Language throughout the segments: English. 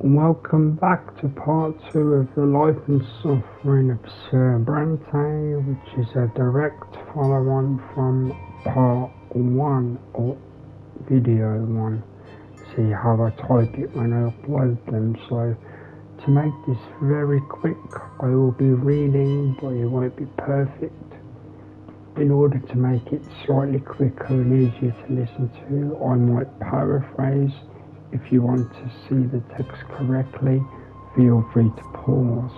Welcome back to part 2 of the life and suffering of Sir Brante, which is a direct follow-on from part 1 or video 1. See how I type it when I upload them. So to make this very quick, I will be reading, but it won't be perfect. In order to make it slightly quicker and easier to listen to, I might paraphrase. If you want to see the text correctly, feel free to pause.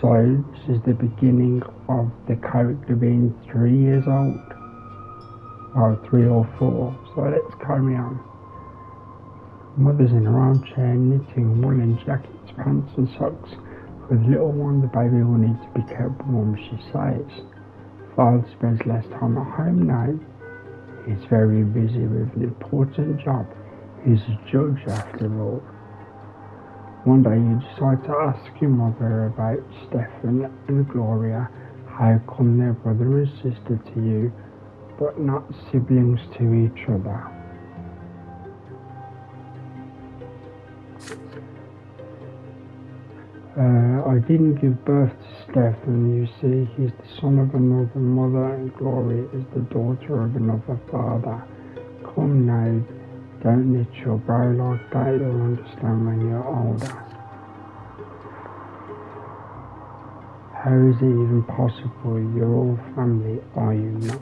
So this is the beginning of the character being 3 years old, or 3 or 4. So let's carry on. Mother's in her armchair knitting woolen jackets, pants and socks. For the little one, the baby will need to be kept warm, she says. Father spends less time at home now. He's very busy with an important job. He's a judge after all. One day you decide to ask your mother about Stefan and Gloria. How come they're brother and sister to you, but not siblings to each other? I didn't give birth to Stefan, you see. He's the son of another mother and Gloria is the daughter of another father. Come now, don't knit your brow like that, you'll understand when you're older. How is it even possible? You're all family, are you not?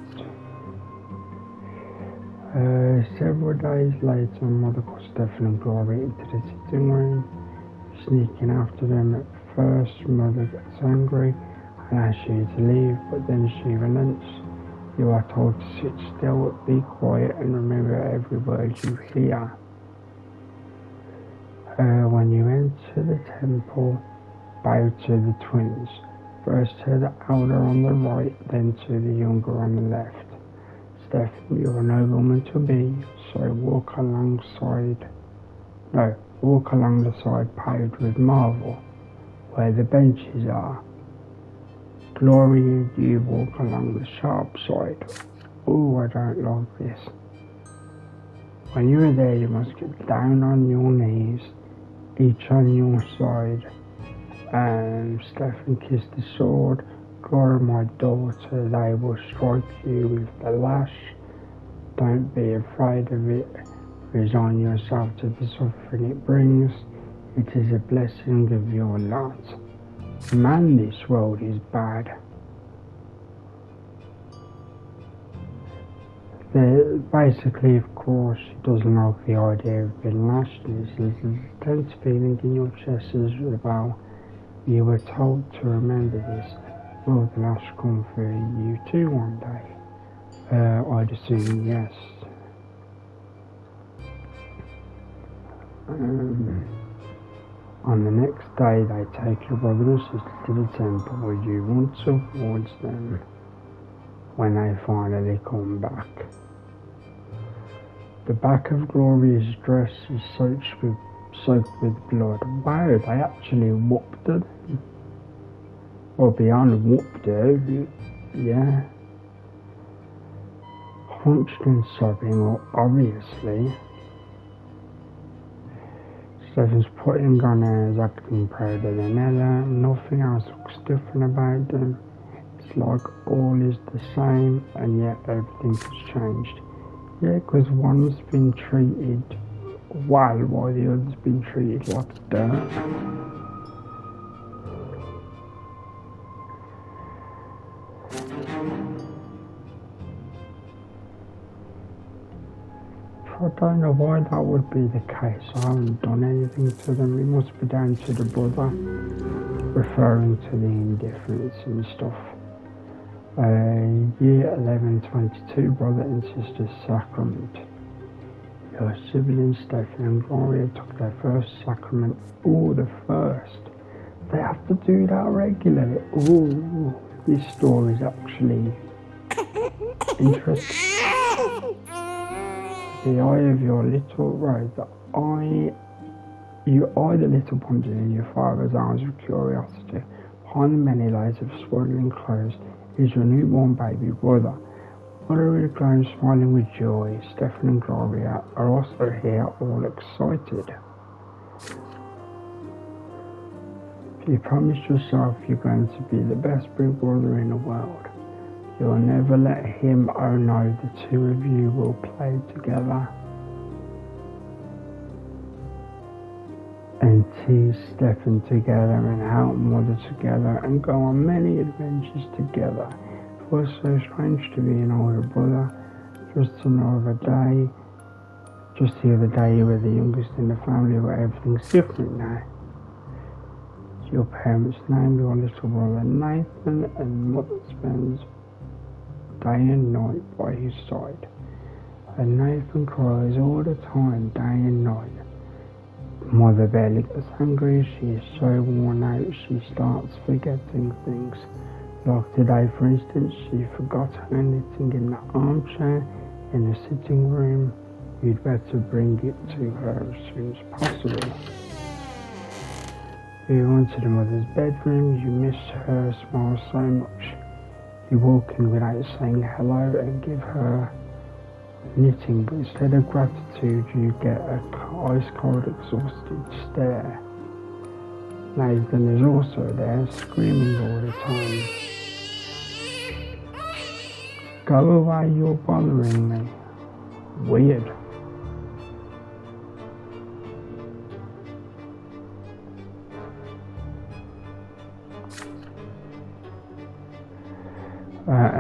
Several days later, Mother got Stefan and Gloria into the sitting room, sneaking after them. At first, Mother gets angry and asks you to leave, but then she relents. You are told to sit still, be quiet, and remember every word you hear. When you enter the temple, bow to the twins. First to the elder on the right, then to the younger on the left. Stefan, you're a nobleman to be, so walk along the side paved with marble, where the benches are. Gloria, you walk along the sharp side. Oh, I don't like this. When you are there, you must get down on your knees, each on your side. Stefan kissed the sword. Gloria, my daughter, they will strike you with the lash. Don't be afraid of it. Resign yourself to the suffering it brings. It is a blessing of your lot. Man, this world is bad. Basically, of course, she doesn't like the idea of being lashed. There's a tense feeling in your chest as well. You were told to remember this. Will the lash come for you too one day? I'd assume yes. On the next day, they take your brother and sister to the temple. You run towards them when they finally come back. The back of Gloria's dress is soaked with blood. Wow, they actually whooped her. Or beyond whooped her, yeah. Hunched and sobbing, obviously. Stefan's putting on airs, acting prouder than ever. Nothing else looks different about them. It's like all is the same, and yet everything has changed. Yeah, because one's been treated well, while the other's been treated like dirt. I don't know why that would be the case. I haven't done anything to them. It must be down to the brother, referring to the indifference and stuff. Year 1122, brother and sister sacrament. Your siblings Stefan and Gloria took their first sacrament. Oh, the first. They have to do that regularly. Oh, this story is actually interesting. The eye of your little rose, you eye the little one in your father's arms with curiosity. Behind the many layers of swaddling clothes is your newborn baby brother. Mother reclaims, smiling with joy. Stefan and Gloria are also here, all excited. You promised yourself you're going to be the best big brother in the world. You'll never let him or no, the two of you will play together and tease Stefan together and help Mother together and go on many adventures together. It was so strange to be an older brother. Just the other day you were the youngest in the family, but everything's different now. Your parents named your little brother Nathan, and Mother spends day and night by his side. And Nathan cries all the time, day and night. Mother barely gets angry. She is so worn out she starts forgetting things. Like today, for instance, she forgot her knitting in the armchair in the sitting room. You'd better bring it to her as soon as possible. You went to the mother's bedroom. You miss her smile so much. You walk in without saying hello and give her knitting, but instead of gratitude you get a ice-cold, exhausted stare. Nathan is also there, screaming all the time. Go away, you're bothering me. Weird.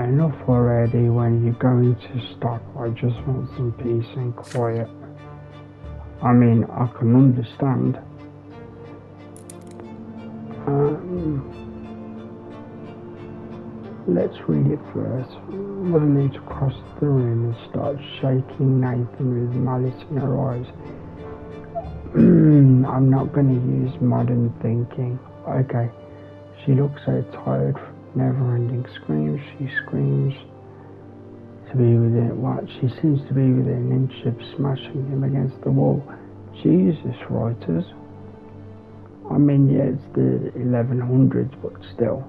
Enough already. When you're going to stop? I just want some peace and quiet. I mean, I can understand. Let's read it first. Mother needs to cross the room and start shaking Nathan with malice in her eyes. I'm not going to use modern thinking. Okay. She looks so tired from never-ending screams. She screams to be within she seems to be within an inch of smashing him against the wall. Jesus, writers. I mean, yeah, it's the 1100s, but still.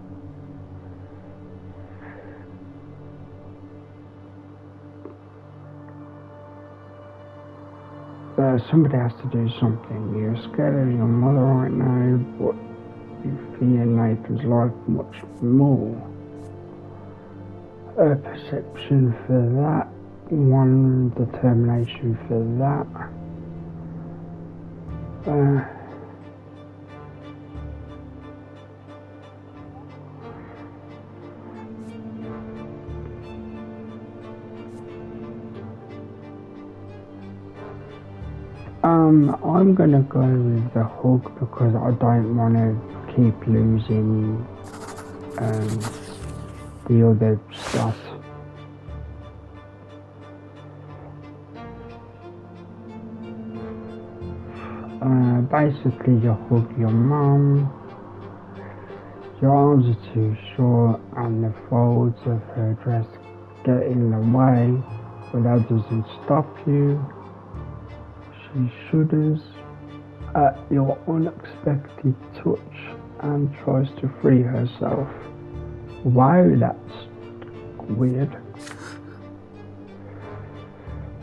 Somebody has to do something. You're scared of your mother right now, but you fear Nathan's life much more. A perception for that, one determination for that. I'm gonna go with the hug because I don't want to keep losing the other stuff. Basically, you hug your mum, your arms are too short and the folds of her dress get in the way, but that doesn't stop you. She shudders at your unexpected touch and tries to free herself. Wow, that's weird.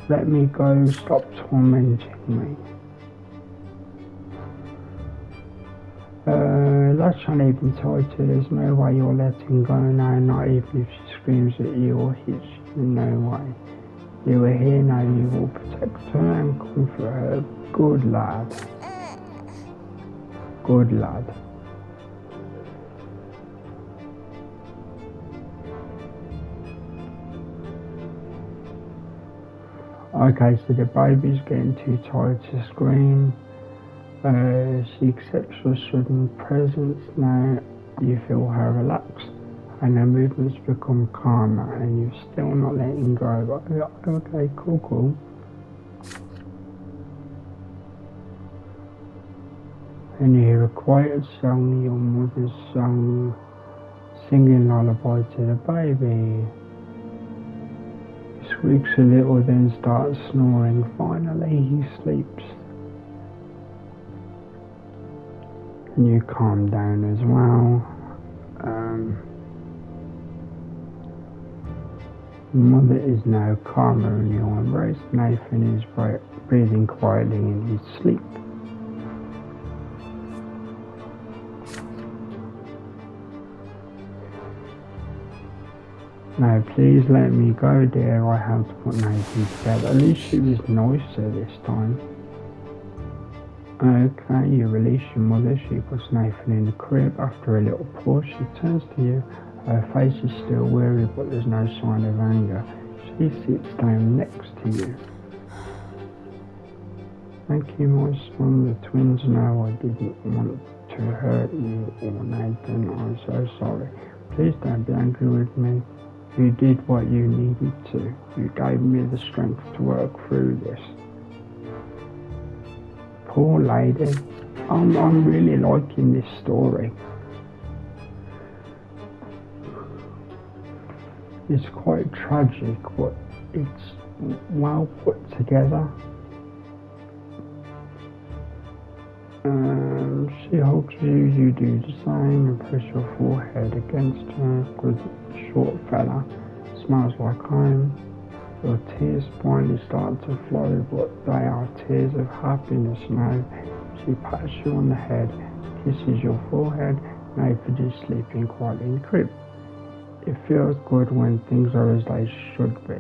Let me go, stop tormenting me. That's uneven tighter. There's no way you're letting go now, not even if she screams at you or hits you. No way. You are here now, you will protect her and comfort her. Good lad. Good lad. Okay, so the baby's getting too tired to scream. She accepts your sudden presence. Now you feel her relax and her movements become calmer and you're still not letting go. Okay, cool. And you hear a quiet song, your mother's song, singing lullaby to the baby. He squeaks a little, then starts snoring. Finally he sleeps. And you calm down as well. Mother is now calmer in your embrace. Nathan is breathing quietly in his sleep. No, please let me go, dear. I helped put Nathan to bed. At least she was nicer this time. Okay, you release your mother. She puts Nathan in the crib. After a little pause, she turns to you. Her face is still weary, but there's no sign of anger. She sits down next to you. Thank you, my son. The twins know I didn't want to hurt you or Nathan. I'm so sorry. Please don't be angry with me. You did what you needed to. You gave me the strength to work through this. Poor lady. I'm really liking this story. It's quite tragic, but it's well put together. She hugs you, you do the same, and press your forehead against her. Good short fella, smells like home. Your tears finally start to flow, but they are tears of happiness now. She pats you on the head, kisses your forehead. Nathan is sleeping quietly in the crib. It feels good when things are as they should be.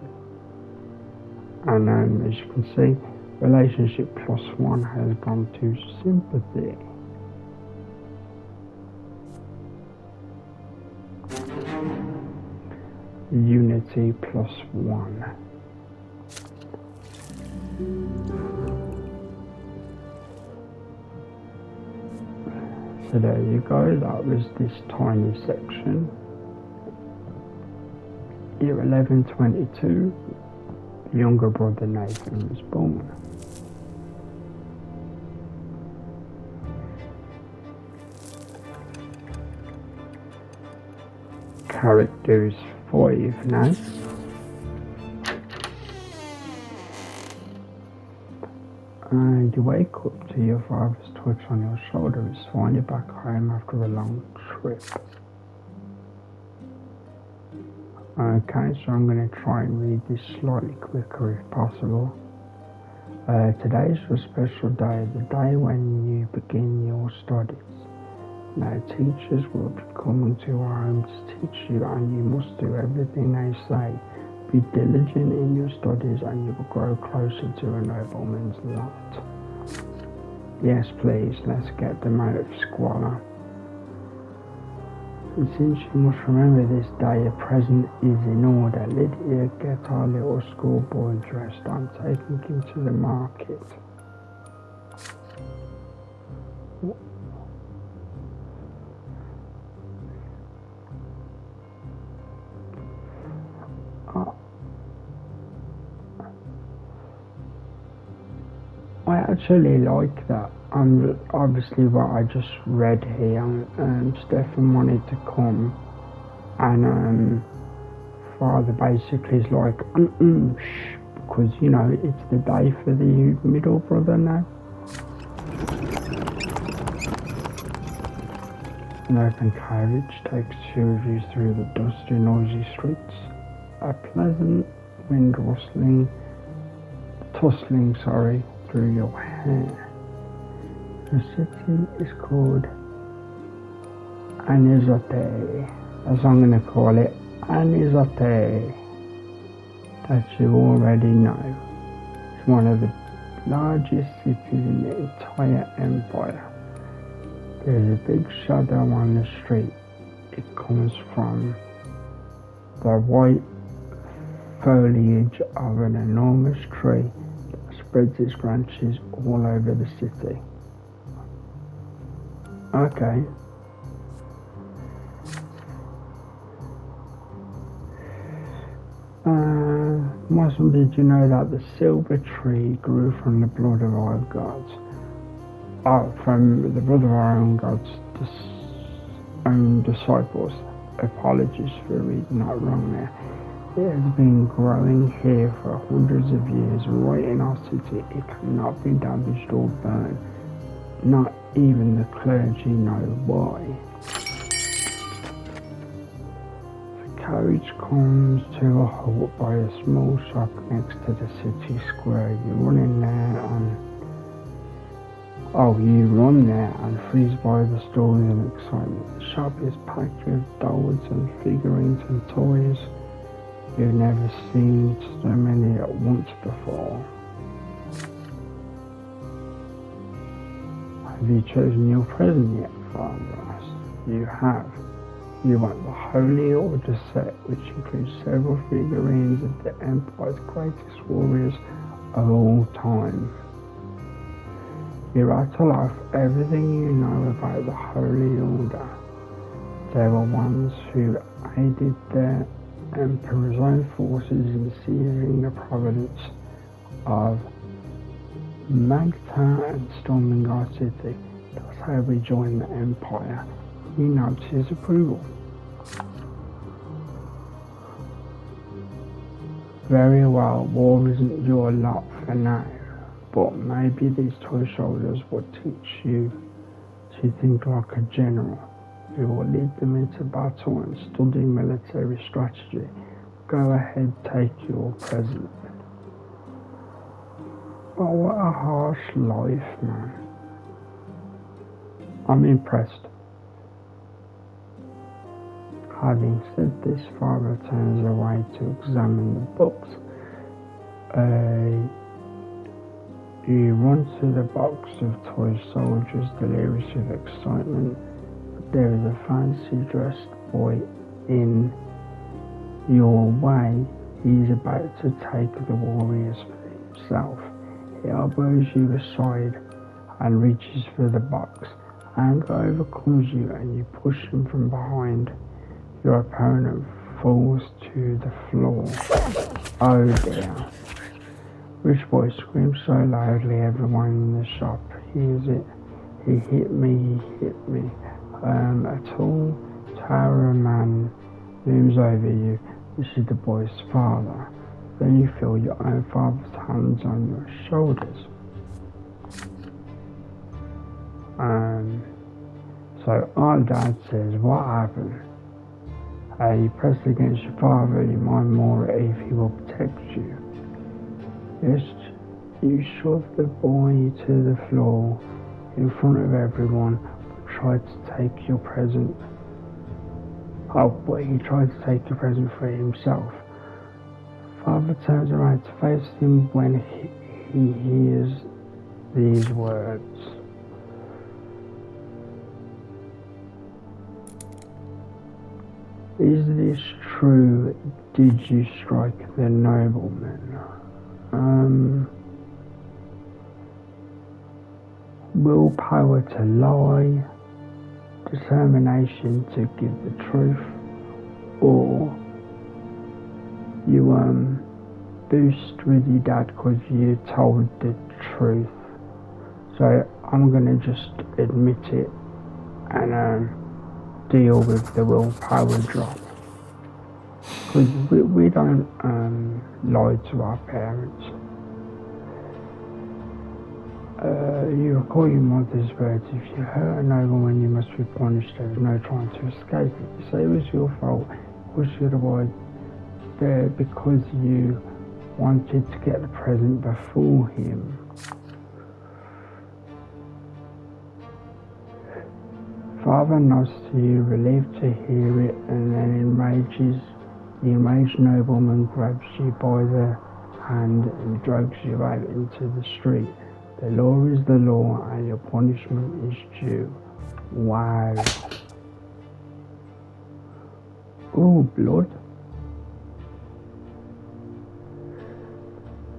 And as you can see, relationship +1 has gone to sympathy. Unity +1. So there you go, that was this tiny section. Year 1122, younger brother Nathan was born. Characters 5 now. And you wake up to your father's touch on your shoulder. He's finally back home after a long trip. Okay, so I'm going to try and read this slightly quicker if possible. Today is your special day, the day when you begin your studies. Now, teachers will be coming to our home to teach you, and you must do everything they say. Be diligent in your studies, and you will grow closer to a nobleman's lot. Yes, please, let's get them out of squalor. And since you must remember this day, a present is in order. Lydia, get our little schoolboy dressed. I'm taking him to the market. I actually like that. Obviously what I just read here, Stefan wanted to come, and father basically is like, shh, because you know it's the day for the middle brother now. An open carriage takes two of you through the dusty, noisy streets. A pleasant wind tussling through your hair. The city is called Anizote. That's what I'm going to call it, Anizote. That you already know. It's one of the largest cities in the entire empire. There's a big shadow on the street. It comes from the white foliage of an enormous tree that spreads its branches all over the city. Okay. Muslim, did you know that the silver tree grew from the blood of our gods? From the blood of our own gods, own disciples. Apologies for reading that wrong there. It has been growing here for hundreds of years, right in our city. It cannot be damaged or burned. Not even the clergy know why. The carriage comes to a halt by a small shop next to the city square. You run there and freeze by the stories and excitement. The shop is packed with dolls and figurines and toys. You've never seen so many at once before. Have you chosen your present yet, Father? You have. You want the Holy Order set, which includes several figurines of the Empire's greatest warriors of all time. You rattle off everything you know about the Holy Order. They were ones who aided their Emperor's own forces in seizing the province of Magta and storming our city. That's how we joined the Empire. He nods his approval. Very well, war isn't your lot for now, but maybe these toy soldiers will teach you to think like a general. You will lead them into battle and study military strategy. Go ahead, take your present. Oh, what a harsh life, man. I'm impressed. Having said this, Father turns away to examine the books. You run to the box of toy soldiers, delirious with excitement. There is a fancy dressed boy in your way. He is about to take the warriors for himself. He elbows you aside and reaches for the box. Anger overcomes you and you push him from behind. Your opponent falls to the floor. Oh dear. Rich boy screams so loudly everyone in the shop hears it. He hit me. A tall, towering man looms over you. This is the boy's father. Then you feel your own father's hands on your shoulders. So our dad says, what happened? You press against your father, you might more if he will protect you. Yes, you shove the boy to the floor in front of everyone, but tried to take your present. But he tried to take your present for himself. Father turns around to face him when he hears these words. Is this true? Did you strike the nobleman? Willpower to lie, determination to give the truth, or you boost with your dad because you told the truth. So I'm gonna just admit it and deal with the willpower drop, because we don't lie to our parents. You recall your mother's words, if you hurt a nobleman you must be punished, there is no trying to escape it. You say it was your fault, was you the one there because you wanted to get the present before him. Father nods to you, relieved to hear it, and then the enraged nobleman grabs you by the hand and drags you out into the street. The law is the law, and your punishment is due. Wow. Oh, blood.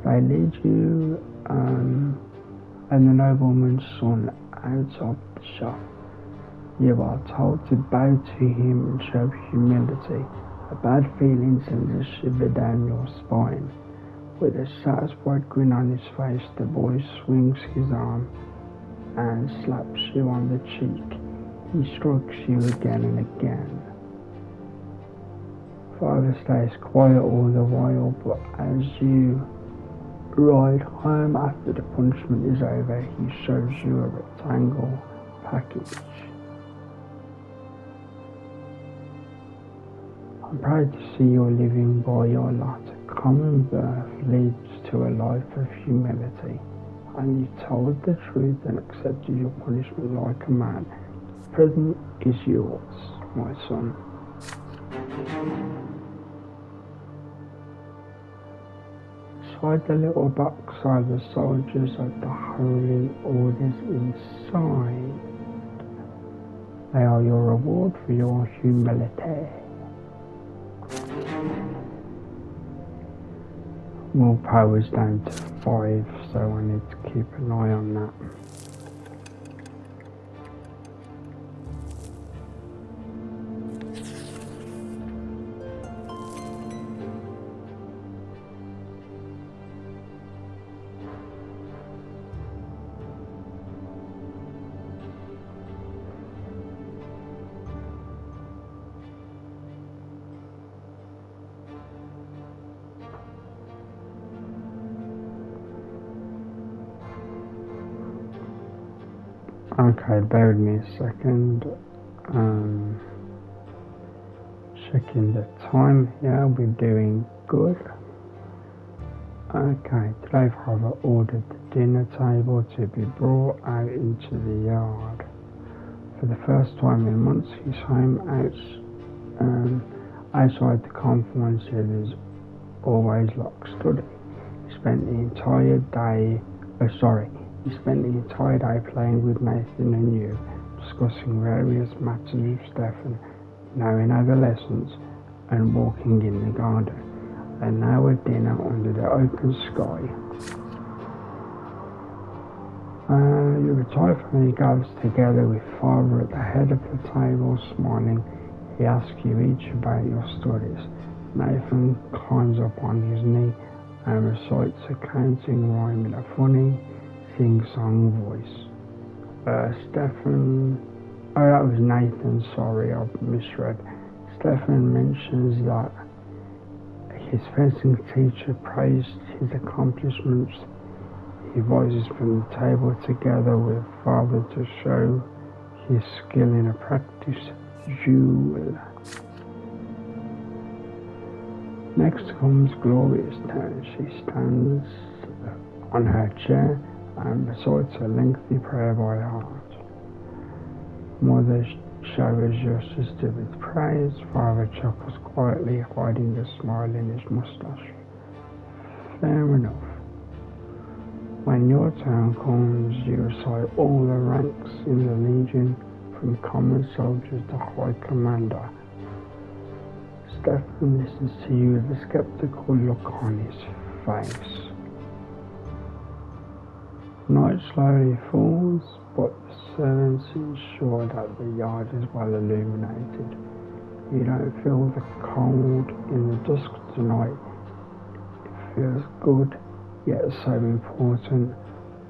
They lead you and the nobleman's son out of the shop. You are told to bow to him and show humility. A bad feeling sends a shiver down your spine. With a satisfied grin on his face, the boy swings his arm and slaps you on the cheek. He strokes you again and again. Father stays quiet all the while, but as you ride home after the punishment is over, he shows you a rectangle package. I'm proud to see you're living by your lot. Common birth leads to a life of humility, and you told the truth and accepted your punishment like a man. The present is yours, my son. Inside the little box are the soldiers of the holy orders inside. They are your reward for your humility. Willpower is down to 5, so I need to keep an eye on that. Okay, bear with me a second. Checking the time here, we're doing good. Okay, today Father ordered the dinner table to be brought out into the yard. For the first time in months, his home outside the confines of his always locked study. He spent the entire day playing with Nathan and you, discussing various matters with Stefan, now in adolescence, and walking in the garden, and now at dinner under the open sky. Your entire family gathers together with Father at the head of the table, smiling. He asks you each about your studies. Nathan climbs up on his knee and recites a counting rhyme in a funny sing-song voice. That was Nathan, sorry, I misread. Stefan mentions that his fencing teacher praised his accomplishments. He rises from the table together with Father to show his skill in a practice duel. Next comes Gloria's turn. She stands on her chair and recites a lengthy prayer by heart. Mother showers your sister with praise. Father chuckles quietly, hiding a smile in his moustache. Fair enough. When your turn comes, you recite all the ranks in the Legion, from common soldiers to High Commander. Stefan listens to you with a skeptical look on his face. Night slowly falls, but the servants ensure that the yard is well illuminated. You don't feel the cold in the dusk tonight. It feels good, yet so important.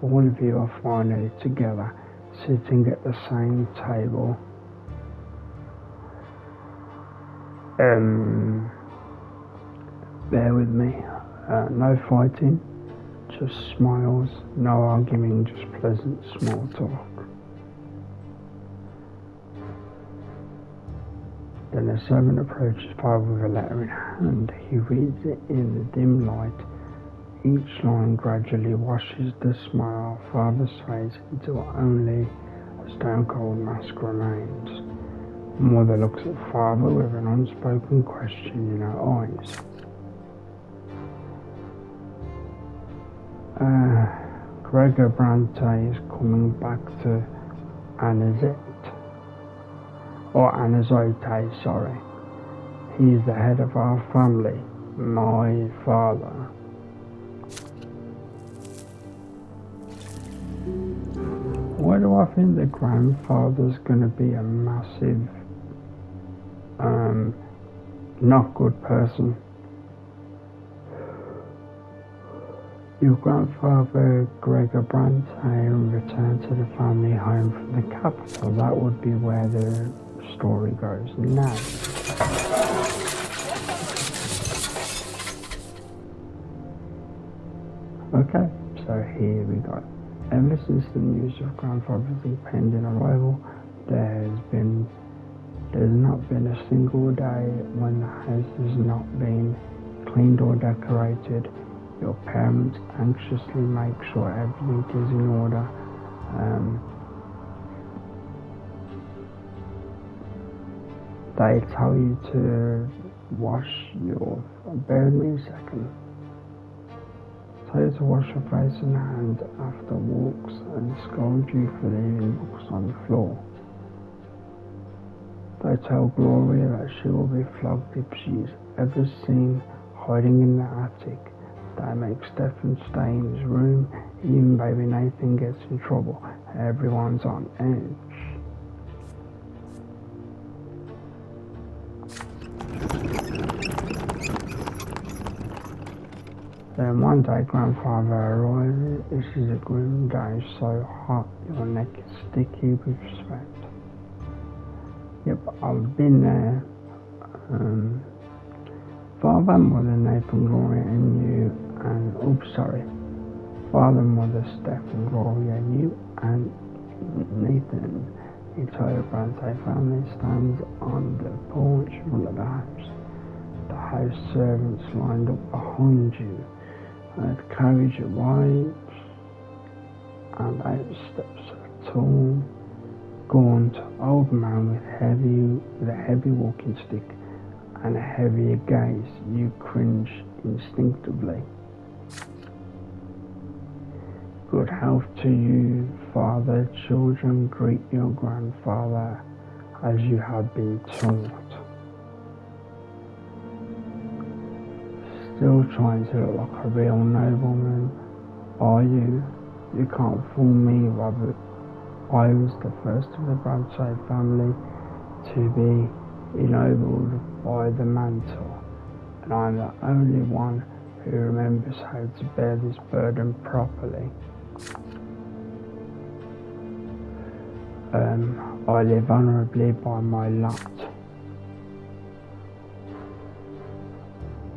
All of you are finally together, sitting at the same table. Bear with me. No fighting. Just smiles, no arguing, just pleasant small talk. Then a servant approaches Father with a letter in hand. He reads it in the dim light. Each line gradually washes the smile off Father's face until only a stone-cold mask remains. Mother looks at Father with an unspoken question in her eyes. Gregor Brante is coming back to Anazote, sorry. He is the head of our family, my father. Why do I think the grandfather's gonna be a massive, not good person? Your grandfather, Gregor Brante, returned to the family home from the capital. That would be where the story goes now. Okay, so here we go. Ever since the news of grandfather's impending arrival, there's not been a single day when the house has not been cleaned or decorated. Your parents anxiously make sure everything is in order. They tell you to wash your... Bear with me a second. Say to wash your face and hands after walks and scold you for leaving books on the floor. They tell Gloria that she will be flogged if she's ever seen hiding in the attic. They make Stefan stay in his room, even baby Nathan gets in trouble. Everyone's on edge. Then one day grandfather arrives. This is a grim day, so hot your neck is sticky with sweat. Yep, I've been there. Father and Mother Nathan, Gloria and you Father and Mother Stefan, Gloria, you and Nathan. The entire Brante family stands on the porch in front of the house. The house servants lined up behind you. The carriage arrives, and out steps a tall, gaunt old man with a heavy walking stick and a heavier gaze. You cringe instinctively. Good health to you, Father. Children, greet your grandfather as you have been taught. Still trying to look like a real nobleman, are you? You can't fool me, Robert. I was the first of the Brante family to be ennobled by the mantle, and I'm the only one who remembers how to bear this burden properly. I live honourably by my lot.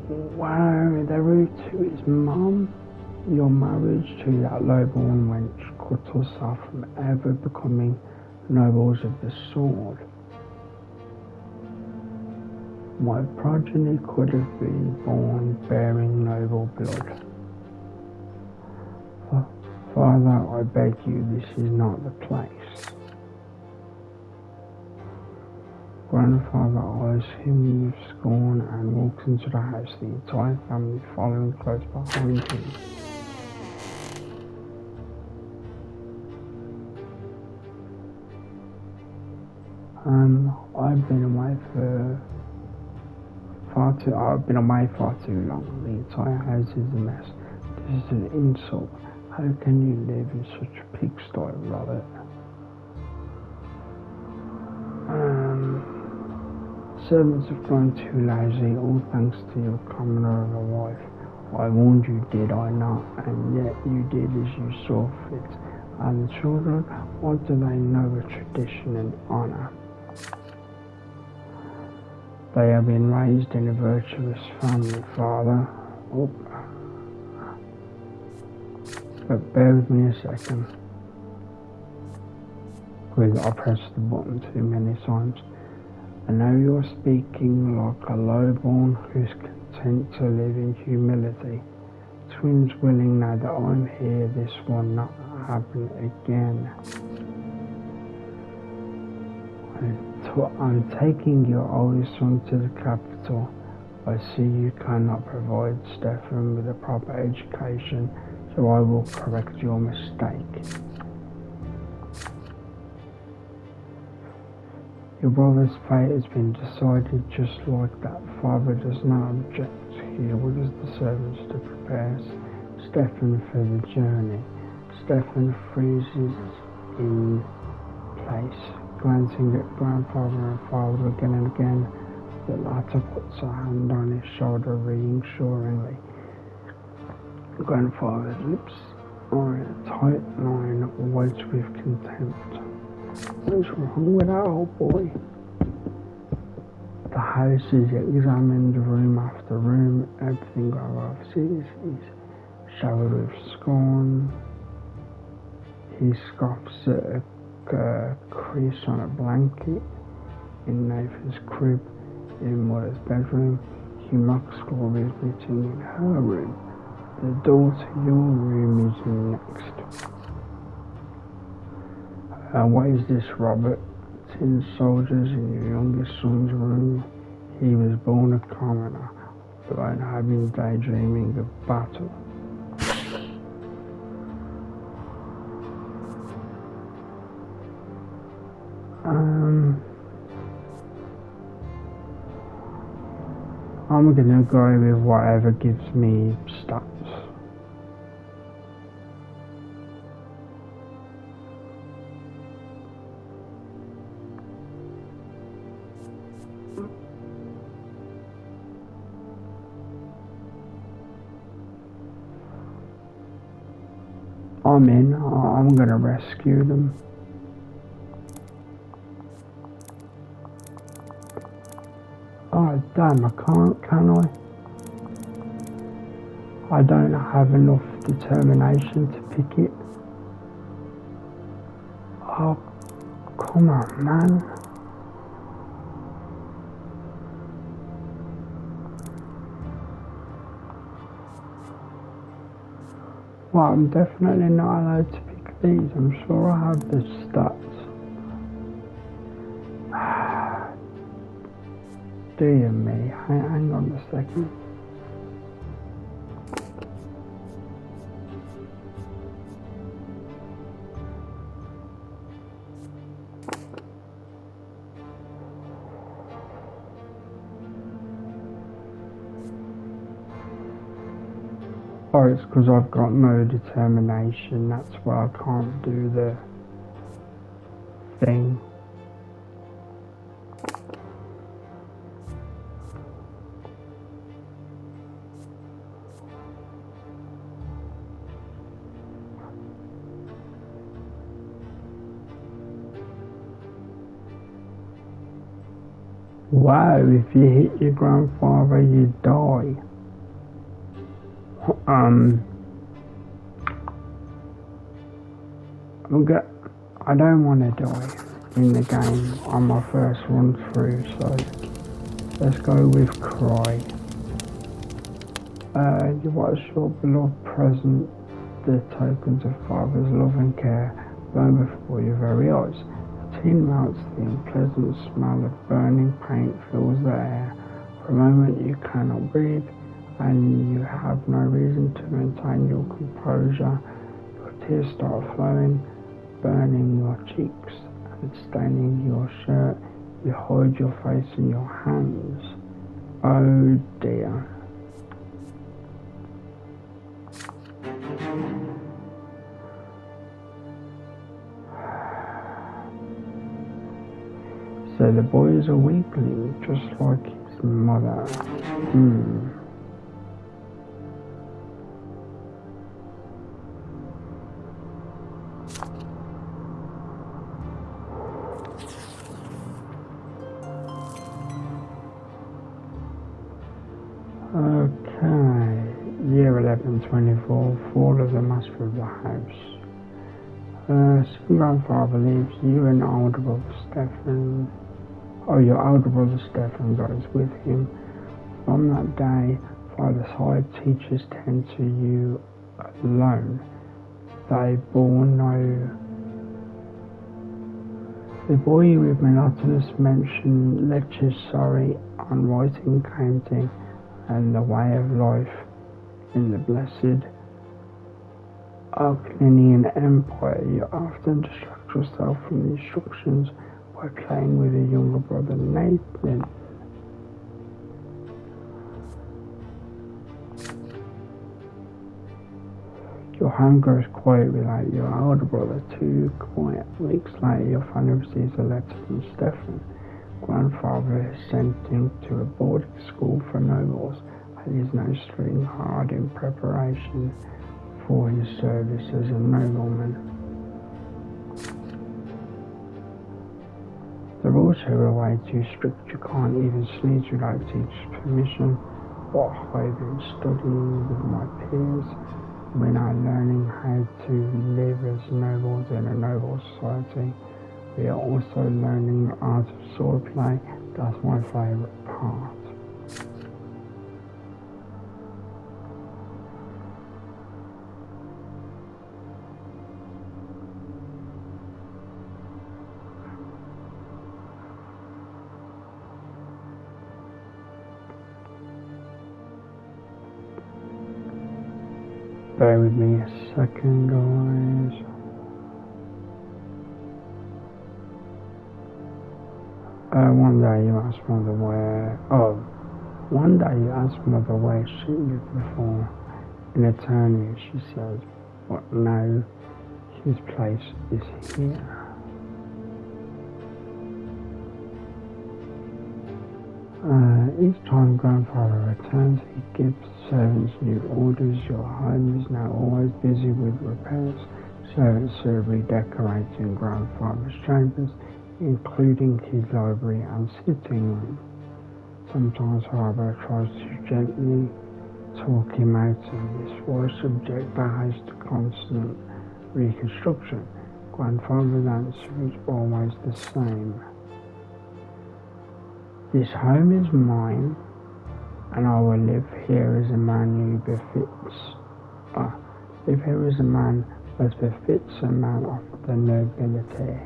Wow, they're rude to his mum. Your marriage to that low-born wench cut us off from ever becoming nobles of the sword. My progeny could have been born bearing noble blood. Father, I beg you, this is not the place. Grandfather eyes him with scorn and walks into the house, the entire family following close behind him. I've been away far too long. The entire house is a mess. This is an insult. How can you live in such a pigsty, Robert? Servants have grown too lazy, all thanks to your commoner of a wife. I warned you, did I not? And yet you did as you saw fit. And the children, what do they know of tradition and honour? They have been raised in a virtuous family, Father. But bear with me a second. Because I pressed the button too many times. And now you're speaking like a lowborn who's content to live in humility. Twins willing now that I'm here, this will not happen again. I'm taking your oldest son to the capital. I see you cannot provide Stefan with a proper education, so I will correct your mistake. Your brother's fate has been decided just like that. Father does not object. He orders the servants to prepare Stefan for the journey. Stefan freezes in place, glancing at grandfather and father again and again. The latter puts a hand on his shoulder reassuringly. Grandfather's lips are in a tight line, white with contempt. What is wrong with that old boy? The house is examined room after room. Everything Grandfather sees is showered with scorn. He scoffs at a crease on a blanket in Nathan's crib. In Mother's bedroom, he mocks Gloria's knitting in her room. The door to your room is next. What is this, Robert? Tin soldiers in your youngest son's room. He was born a commoner, without having daydreaming of battle. I'm gonna go with whatever gives me stats. I'm gonna rescue them. Oh damn, I can't, can I? I don't have enough determination to pick it. Oh, come on, man. Well, I'm definitely not allowed to pick these. I'm sure I have the stats. Dear me, hang on a second. Oh, it's because I've got no determination, that's why I can't do the thing. Wow, if you hit your grandfather, you die. I don't want to die in the game on my first run through, so let's go with cry. You watch your beloved present, the tokens of father's love and care burn before your very eyes. The tin melts, the unpleasant smell of burning paint fills the air. For a moment you cannot breathe, and you have no reason to maintain your composure. Your tears start flowing, burning your cheeks and staining your shirt. You hide your face in your hands. Oh dear. So the boy is a weakling, just like his mother. Okay, year 1124, fall of the master of the house. Some grandfather leaves you and older brother Stefan. Oh, your older brother Stefan goes with him. From that day, father's hired teachers tend to you alone. They bore you with monotonous mention lectures, on writing, counting, and the way of life in the blessed Arcanian Empire. You often distract yourself from the instructions by playing with your younger brother Nathan. Your home grows quiet without your older brother. 2 quiet weeks later, your family receives a letter from Stefan. Grandfather has sent him to a boarding school for nobles, and is now studying hard in preparation for his service as a nobleman. The rules here are way too strict. You can't even sneeze without teacher's permission. What I've been studying with my peers. We're now learning how to live as nobles in a noble society. We are also learning the art of swordplay. That's my favourite part. Bear with me a second, guys. One day you ask mother where she lived before in eternity. She says, but now his place is here. Each time grandfather returns, he gives servants new orders. Your home is now always busy with repairs. Servants are redecorating grandfather's chambers, including his library and sitting room. Sometimes, however, tries to gently talk him out of this. Why subject the house to constant reconstruction? Grandfather's answer is always the same. This home is mine, and I will live here as a man who live here as a man as befits a man of the nobility.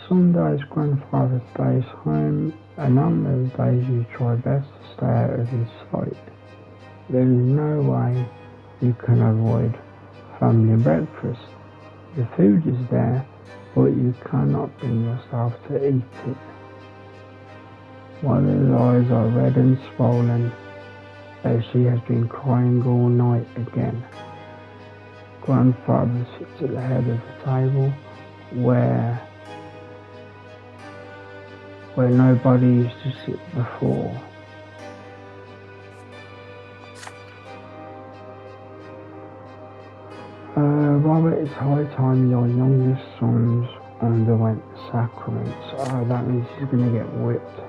Some days grandfather stays home, and on those days you try best to stay out of his sight. There is no way you can avoid family breakfast. The food is there, but you cannot bring yourself to eat it. Mother's eyes are red and swollen, as she has been crying all night again. Grandfather sits at the head of the table, where nobody used to sit before. Robert, it's high time your youngest sons underwent the sacraments. That means he's going to get whipped.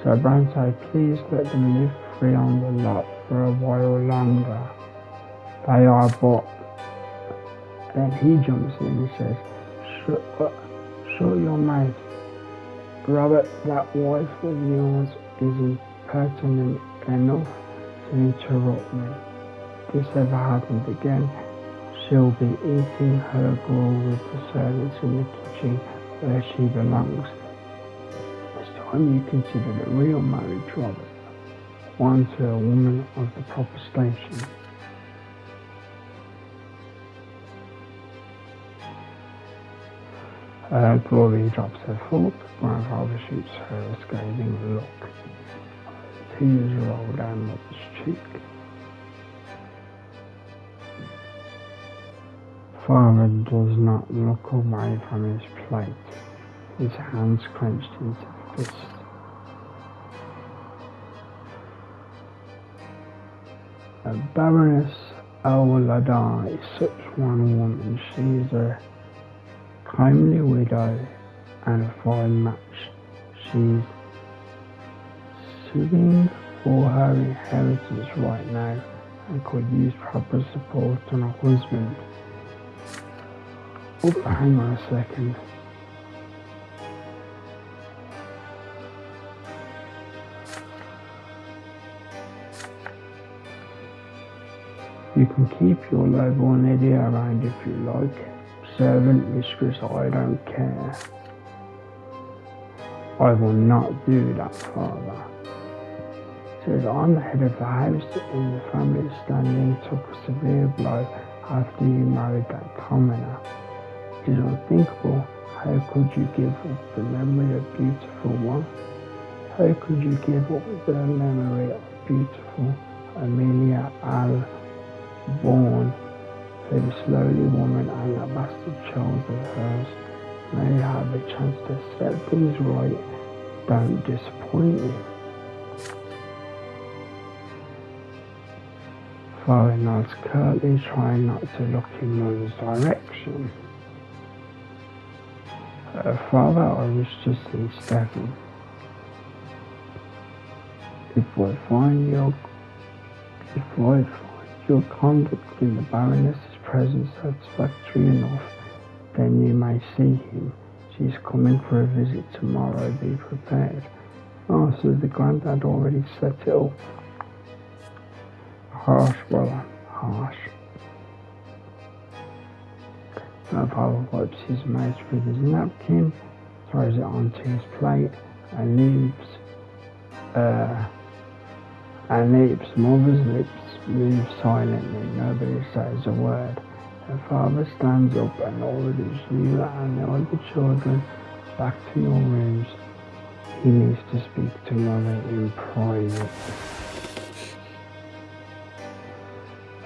So Brante, please let them live free on the lot for a while longer. They are but... Then he jumps in and says, shut your mouth. Robert, that wife of yours is impertinent enough to interrupt me. If this ever happens again, she'll be eating her gruel with the servants in the kitchen where she belongs. It's time you considered a real marriage, Robert. One to a woman of the proper station. Glory drops her fork. Grandfather shoots her a scathing look. Tears roll down mother's cheek. Father does not look away from his plate, his hands clenched into fists. Baroness Al-Ladar is such one woman. She is a kindly widow and a fine match. She's suing for her inheritance right now and could use proper support on her husband. Oh, hang on a second. You can keep your lowborn idiot around if you like. Servant, mistress, I don't care. I will not do that, father. Says I'm the head of the house and the family standing took a severe blow after you married that commoner. It is unthinkable. How could you give up the memory of beautiful one? How could you give up the memory of beautiful Amelia born to the slowly woman and that bastard child of hers? May you have a chance to set things right. Don't disappoint me. Father nods curtly, trying not to look in mother's direction. Father, I wish to see Stephen. If I find your conduct in the Baroness's presence satisfactory enough, then you may see him. She's coming for a visit tomorrow, be prepared. Oh, so the granddad already set it up. Harsh, brother, harsh. Grandfather wipes his mouth with his napkin, throws it onto his plate, and leaves mother's lips move silently. Nobody says a word. Her father stands up and orders you and the other children back to your rooms. He needs to speak to Mother in private.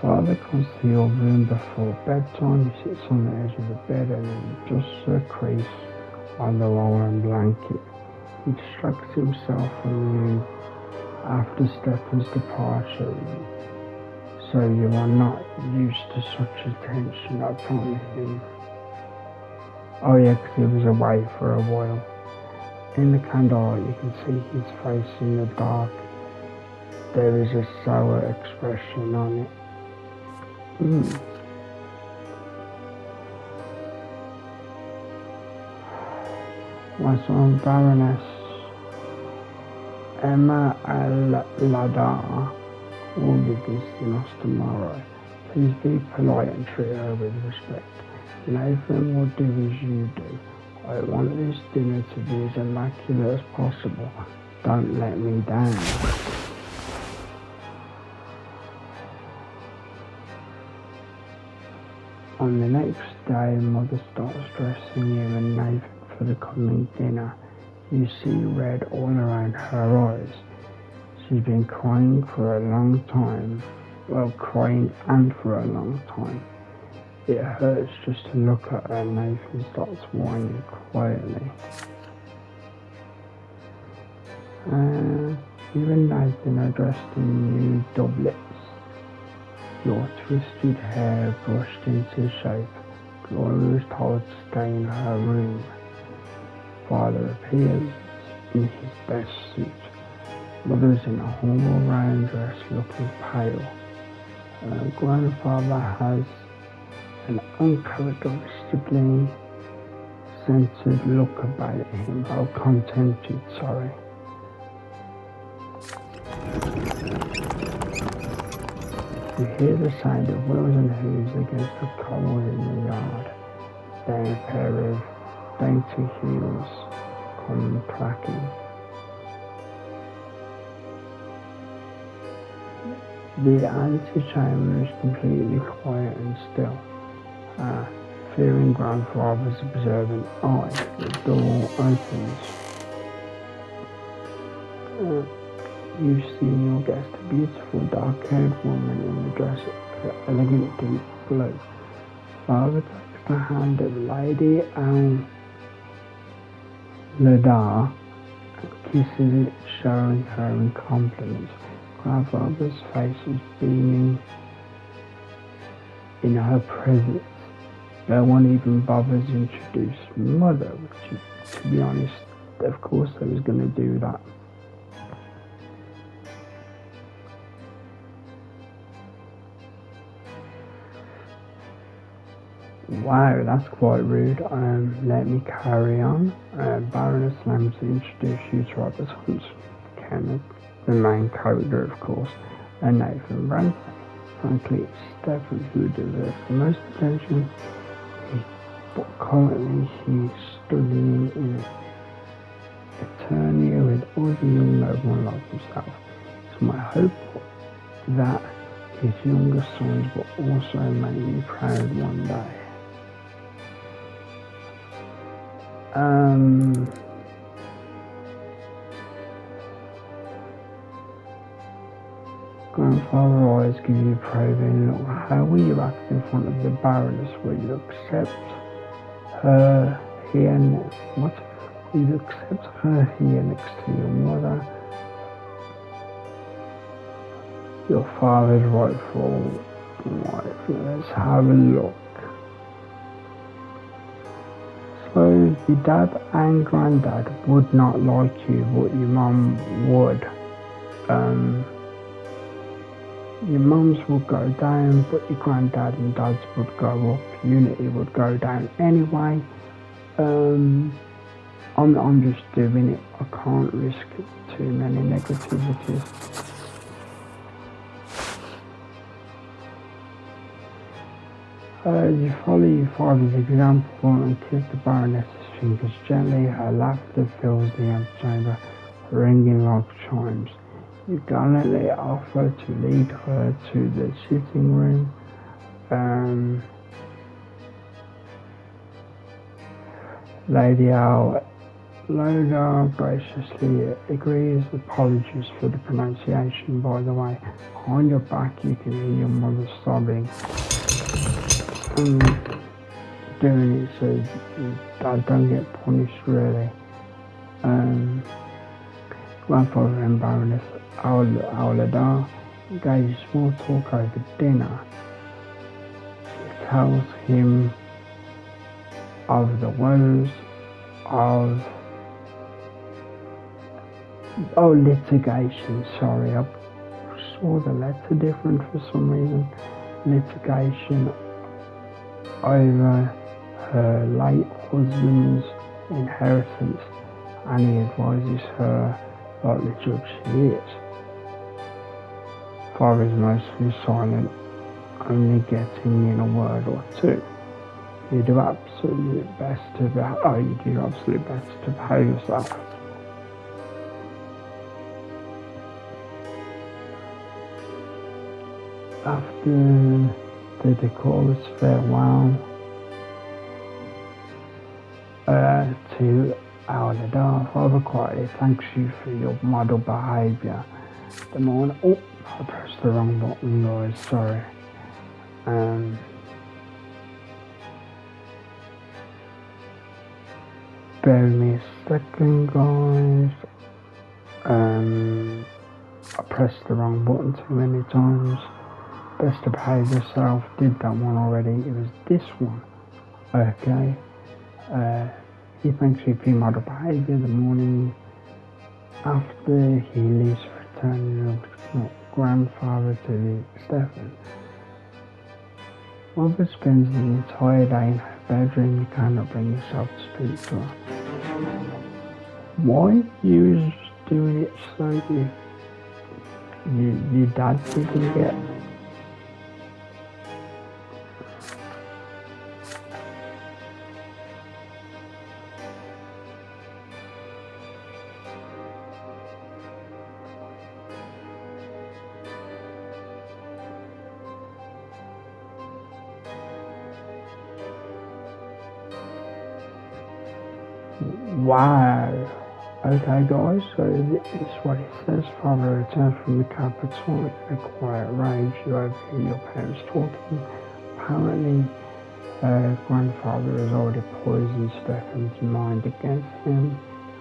Father comes to your room before bedtime. He sits on the edge of the bed and adjusts a crease on the rolling blanket. He distracts himself from you after Stefan's departure, so you are not used to such attention, I promise you. Oh yeah, 'cause he was away for a while. In the candlelight you can see his face in the dark. There is a sour expression on it. My son Baroness Emma Ladar will be visiting us tomorrow. Please be polite and treat her with respect. Nathan will do as you do. I want this dinner to be as immaculate as possible. Don't let me down. On the next day, Mother starts dressing you and Nathan for the coming dinner. You see red all around her eyes. She's been crying for a long time. Well, crying and for a long time. It hurts just to look at her. Nathan starts whining quietly. You and Nathan are dressed in new doublets. Your twisted hair brushed into shape. Gloria is told to stay in her room. Father appears in his best suit. Mother's in a formal round dress looking pale. Grandfather has an uncharacteristically centered look about him. Oh, contented, sorry. You hear the sound of wheels and hooves against the cobbles in the yard. Then a pair of dainty heels come clacking. The antechamber is completely quiet and still. Fearing grandfather's observant eye, the door opens. You see your guest, a beautiful dark-haired woman in a dress of elegant deep blue. Father takes the hand of Lady Ladar and kisses it, showering her in compliments. Grandfather's face is beaming in her presence. No one even bothers to introduce Mother, which, to be honest, of course they was going to do that. Wow, that's quite rude. Let me carry on. Baroness Lambs introduce you to Robert Kenneth, the main character, of course, and Nathan Brante. Frankly, it's Stefan who deserves the most attention, but currently he's studying in Eternia with other young noblemen like himself. It's my hope that his younger sons will also make me proud one day. Grandfather always gives you a probing look. How will you act in front of the Baroness? Will you accept her here next? What? Will you accept her here next to your mother? Your father's rightful wife. Let's have a look. So your dad and granddad would not like you, but your mum would. Your mums would go down, but your granddad and dads would go up. Unity would go down anyway. I'm just doing it. I can't risk too many negativities. You follow your father's example and kiss the Baroness's fingers gently. Her laughter fills the antechamber, ringing like chimes. You gallantly offer to lead her to the sitting room. Lady Lola graciously agrees. Apologies for the pronunciation, by the way. Behind your back, you can hear your mother sobbing. Doing it so Dad don't get punished, really. Grandfather and Baroness Auladar engage small talk over dinner. She tells him of the woes of litigation. Sorry, I saw the letter different for some reason. Litigation over her late husband's inheritance, and he advises her like the judge she is. Father is mostly silent, only getting in a word or two. You do absolutely best to behave yourself. After the decorous farewell to Auladar, Father quietly thanks you for your model behaviour. The morning, I pressed the wrong button, guys, sorry. Bear with me a second, guys. I pressed the wrong button too many times. Best to behave yourself. Did that one already. It was this one. Okay. He thanks you for your model behaviour the morning after he leaves, returning your grandfather to Stefan. Mother spends the entire day in her bedroom. You cannot bring yourself to speak to her. Why? You was doing it so your dad didn't get. Wow. Okay, guys, so this is what it says. Father returns from the capital in a quiet rage. You overhear your parents talking. Apparently, grandfather has already poisoned Stefan's mind against him,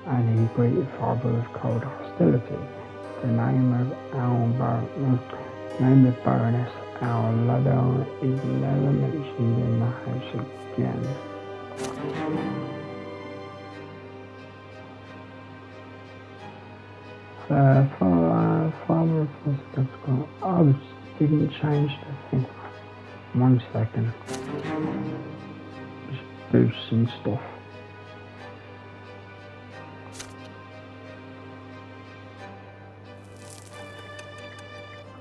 and he greeted father with cold hostility. The name of Baroness Auladar is never mentioned in the house again. Father didn't change the thing. 1 second. Just boosting stuff.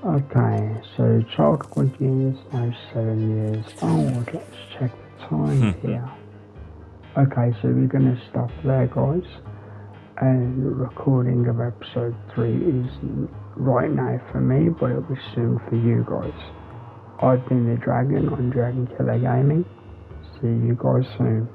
Okay, so childhood years, now 7 years old. Let's check the time here. Okay, so we're going to stop there, guys. And the recording of episode 3 is right now for me, but it'll be soon for you guys. I've been the Dragon on Dragon Killer Gaming. See you guys soon.